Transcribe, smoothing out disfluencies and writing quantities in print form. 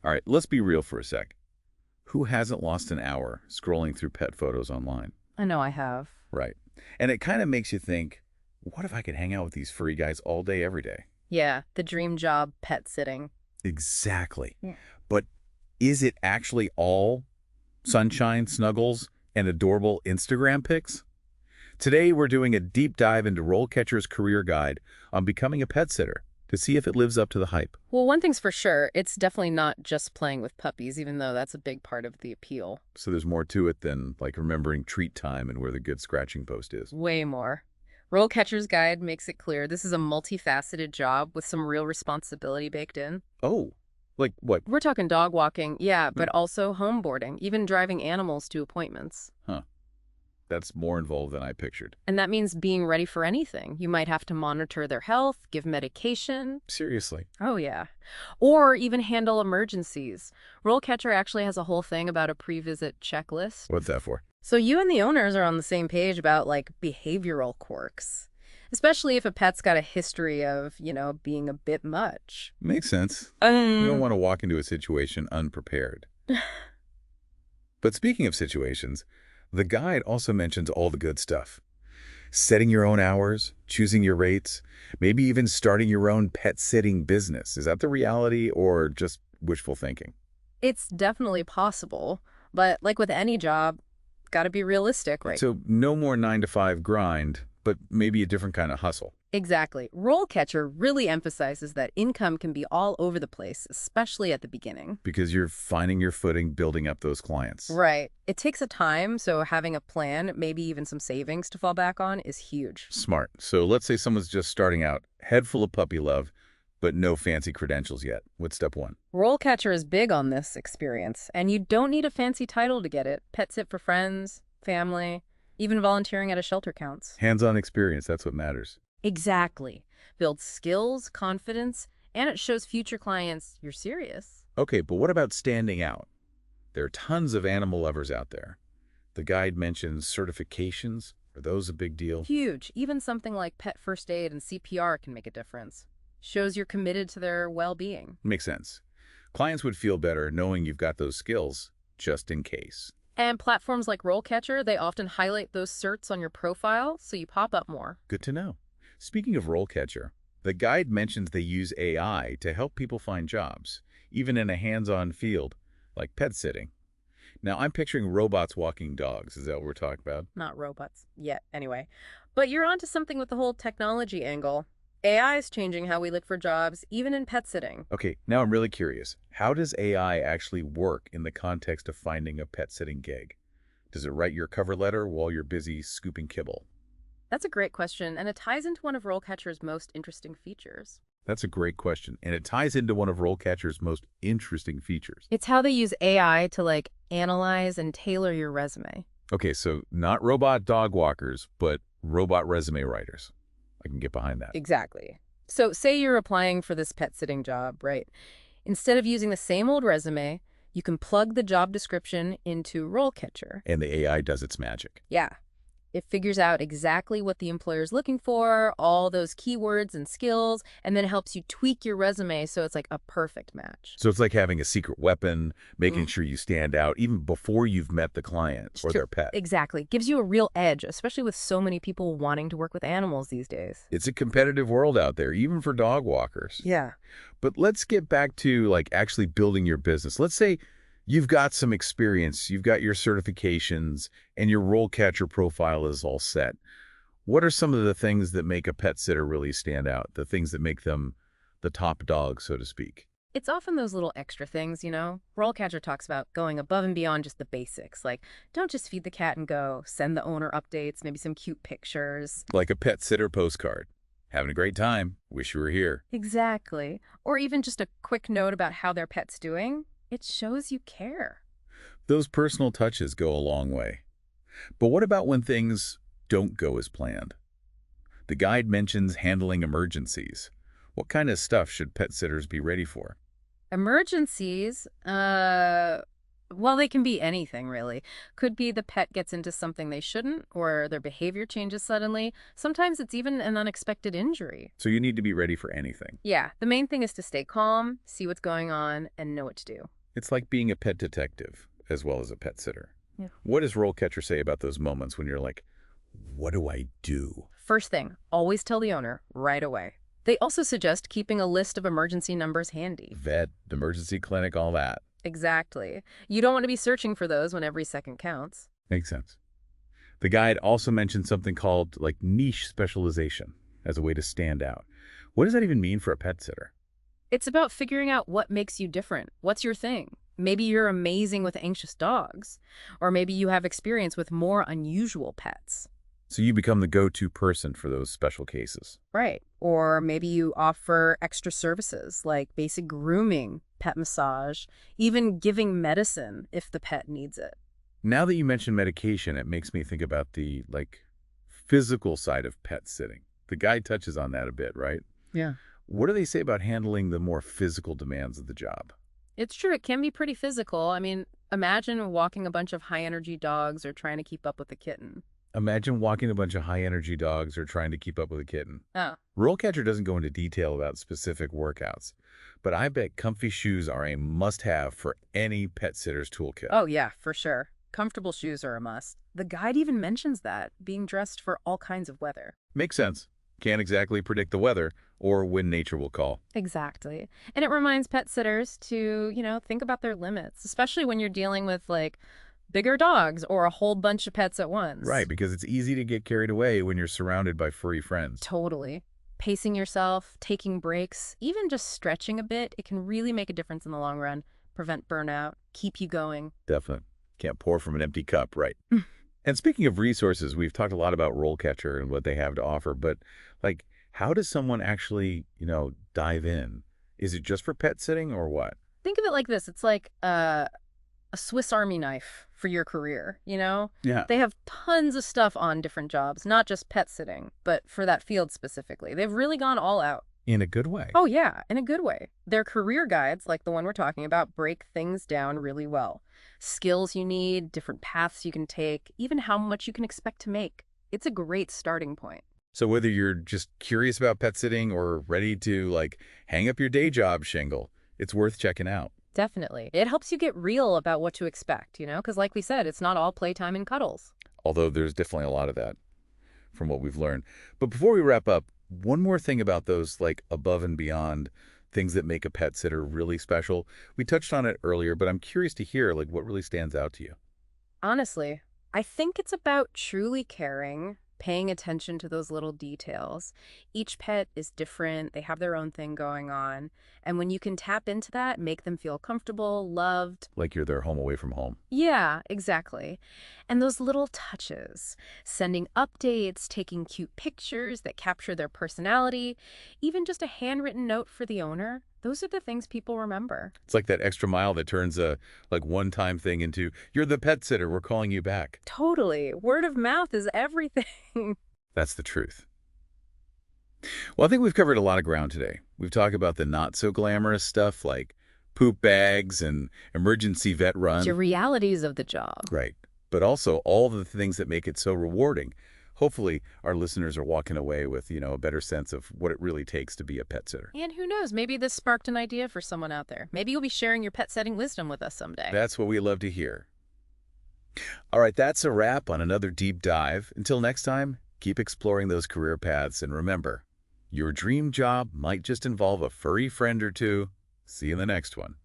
All right, let's be real for a sec. Who hasn't lost an hour scrolling through pet photos online? I know I have. Right. And it kind of makes you think, what if I could hang out with these furry guys all day, every day? Yeah, the dream job, pet sitting. Exactly. Yeah. But is it actually all sunshine, snuggles, and adorable Instagram pics? Today, we're doing a deep dive into RoleCatcher's career guide on becoming a pet sitter to see if it lives up to the hype. Well, one thing's for sure, it's definitely not just playing with puppies, even though that's a big part of the appeal. So there's more to it than like remembering treat time and where the good scratching post is. Way more. RoleCatcher's Guide makes it clear this is a multifaceted job with some real responsibility baked in. Oh, like what? We're talking dog walking, yeah, but also home boarding, even driving animals to appointments. Huh. That's more involved than I pictured. And that means being ready for anything. You might have to monitor their health, give medication. Seriously. Oh, yeah. Or even handle emergencies. RoleCatcher actually has a whole thing about a pre-visit checklist. What's that for? So you and the owners are on the same page about, like, behavioral quirks. Especially if a pet's got a history of, being a bit much. Makes sense. You don't want to walk into a situation unprepared. But speaking of situations, the guide also mentions all the good stuff. Setting your own hours, choosing your rates, maybe even starting your own pet sitting business. Is that the reality or just wishful thinking? It's definitely possible, but like with any job, gotta be realistic, right? So no more 9-to-5 grind, but maybe a different kind of hustle. Exactly. RoleCatcher really emphasizes that income can be all over the place, especially at the beginning. Because you're finding your footing, building up those clients. Right. It takes a time, so having a plan, maybe even some savings to fall back on, is huge. Smart. So let's say someone's just starting out, head full of puppy love, but no fancy credentials yet. What's step one? RoleCatcher is big on this experience, and you don't need a fancy title to get it. Pet sit for friends, family, even volunteering at a shelter counts. Hands-on experience, that's what matters. Exactly. Builds skills, confidence, and it shows future clients you're serious. Okay, but what about standing out? There are tons of animal lovers out there. The guide mentions certifications. Are those a big deal? Huge. Even something like pet first aid and CPR can make a difference. Shows you're committed to their well-being. Makes sense. Clients would feel better knowing you've got those skills, just in case. And platforms like RoleCatcher, they often highlight those certs on your profile, so you pop up more. Good to know. Speaking of RoleCatcher, the guide mentions they use AI to help people find jobs, even in a hands-on field, like pet sitting. Now, I'm picturing robots walking dogs. Is that what we're talking about? Not robots yet, anyway. But you're onto something with the whole technology angle. AI is changing how we look for jobs, even in pet sitting. Okay, now I'm really curious. How does AI actually work in the context of finding a pet sitting gig? Does it write your cover letter while you're busy scooping kibble? That's a great question, and it ties into one of RoleCatcher's most interesting features. That's a great question, and it ties into one of RoleCatcher's most interesting features. It's how they use AI to, analyze and tailor your resume. Okay, so not robot dog walkers, but robot resume writers. I can get behind that. Exactly. So say you're applying for this pet sitting job, right? Instead of using the same old resume, you can plug the job description into RoleCatcher. And the AI does its magic. Yeah. It figures out exactly what the employer's looking for, all those keywords and skills, and then helps you tweak your resume so it's like a perfect match. So it's like having a secret weapon, making sure you stand out even before you've met the client or their pet. Exactly. Gives you a real edge, especially with so many people wanting to work with animals these days. It's a competitive world out there, even for dog walkers. Yeah. But let's get back to actually building your business. Let's say you've got some experience, you've got your certifications, and your RoleCatcher profile is all set. What are some of the things that make a pet sitter really stand out? The things that make them the top dog, so to speak? It's often those little extra things, RoleCatcher talks about going above and beyond just the basics. Like, don't just feed the cat and go. Send the owner updates, maybe some cute pictures. Like a pet sitter postcard. Having a great time. Wish you were here. Exactly. Or even just a quick note about how their pet's doing. It shows you care. Those personal touches go a long way. But what about when things don't go as planned? The guide mentions handling emergencies. What kind of stuff should pet sitters be ready for? Emergencies? Well, they can be anything, really. Could be the pet gets into something they shouldn't, or their behavior changes suddenly. Sometimes it's even an unexpected injury. So you need to be ready for anything. Yeah, the main thing is to stay calm, see what's going on, and know what to do. It's like being a pet detective as well as a pet sitter. Yeah. What does RoleCatcher say about those moments when you're like, what do I do? First thing, always tell the owner right away. They also suggest keeping a list of emergency numbers handy. Vet, emergency clinic, all that. Exactly. You don't want to be searching for those when every second counts. Makes sense. The guide also mentioned something called like niche specialization as a way to stand out. What does that even mean for a pet sitter? It's about figuring out what makes you different. What's your thing? Maybe you're amazing with anxious dogs, or maybe you have experience with more unusual pets. So you become the go-to person for those special cases. Right. Or maybe you offer extra services like basic grooming, pet massage, even giving medicine if the pet needs it. Now that you mention medication, it makes me think about the physical side of pet sitting. The guide touches on that a bit, right? Yeah. What do they say about handling the more physical demands of the job? It's true. It can be pretty physical. I mean, imagine walking a bunch of high-energy dogs or trying to keep up with a kitten. Imagine walking a bunch of high-energy dogs or trying to keep up with a kitten. Oh. RoleCatcher doesn't go into detail about specific workouts, but I bet comfy shoes are a must-have for any pet sitter's toolkit. Oh, yeah, for sure. Comfortable shoes are a must. The guide even mentions that, being dressed for all kinds of weather. Makes sense. Can't exactly predict the weather or when nature will call. Exactly. And it reminds pet sitters to, think about their limits, especially when you're dealing with, bigger dogs or a whole bunch of pets at once. Right, because it's easy to get carried away when you're surrounded by furry friends. Totally. Pacing yourself, taking breaks, even just stretching a bit, it can really make a difference in the long run, prevent burnout, keep you going. Definitely. Can't pour from an empty cup, right? And speaking of resources, we've talked a lot about RoleCatcher and what they have to offer, but how does someone actually, dive in? Is it just for pet sitting or what? Think of it like this. It's like a Swiss Army knife for your career, Yeah. They have tons of stuff on different jobs, not just pet sitting, but for that field specifically. They've really gone all out. In a good way. Oh, yeah, in a good way. Their career guides, like the one we're talking about, break things down really well. Skills you need, different paths you can take, even how much you can expect to make. It's a great starting point. So whether you're just curious about pet sitting or ready to hang up your day job shingle, it's worth checking out. Definitely. It helps you get real about what to expect, because like we said, it's not all playtime and cuddles. Although there's definitely a lot of that from what we've learned. But before we wrap up, one more thing about those above and beyond things that make a pet sitter really special. We touched on it earlier, but I'm curious to hear what really stands out to you. Honestly, I think it's about truly caring, paying attention to those little details. Each pet is different. They have their own thing going on. And when you can tap into that, make them feel comfortable, loved. Like you're their home away from home. Yeah, exactly. And those little touches, sending updates, taking cute pictures that capture their personality, even just a handwritten note for the owner, those are the things people remember. It's like that extra mile that turns a one-time thing into, you're the pet sitter, we're calling you back. Totally. Word of mouth is everything. That's the truth. Well, I think we've covered a lot of ground today. We've talked about the not-so-glamorous stuff like poop bags and emergency vet runs. The realities of the job. Right. But also all the things that make it so rewarding. Hopefully, our listeners are walking away with, a better sense of what it really takes to be a pet sitter. And who knows, maybe this sparked an idea for someone out there. Maybe you'll be sharing your pet setting wisdom with us someday. That's what we love to hear. All right, that's a wrap on another deep dive. Until next time, keep exploring those career paths, and remember, your dream job might just involve a furry friend or two. See you in the next one.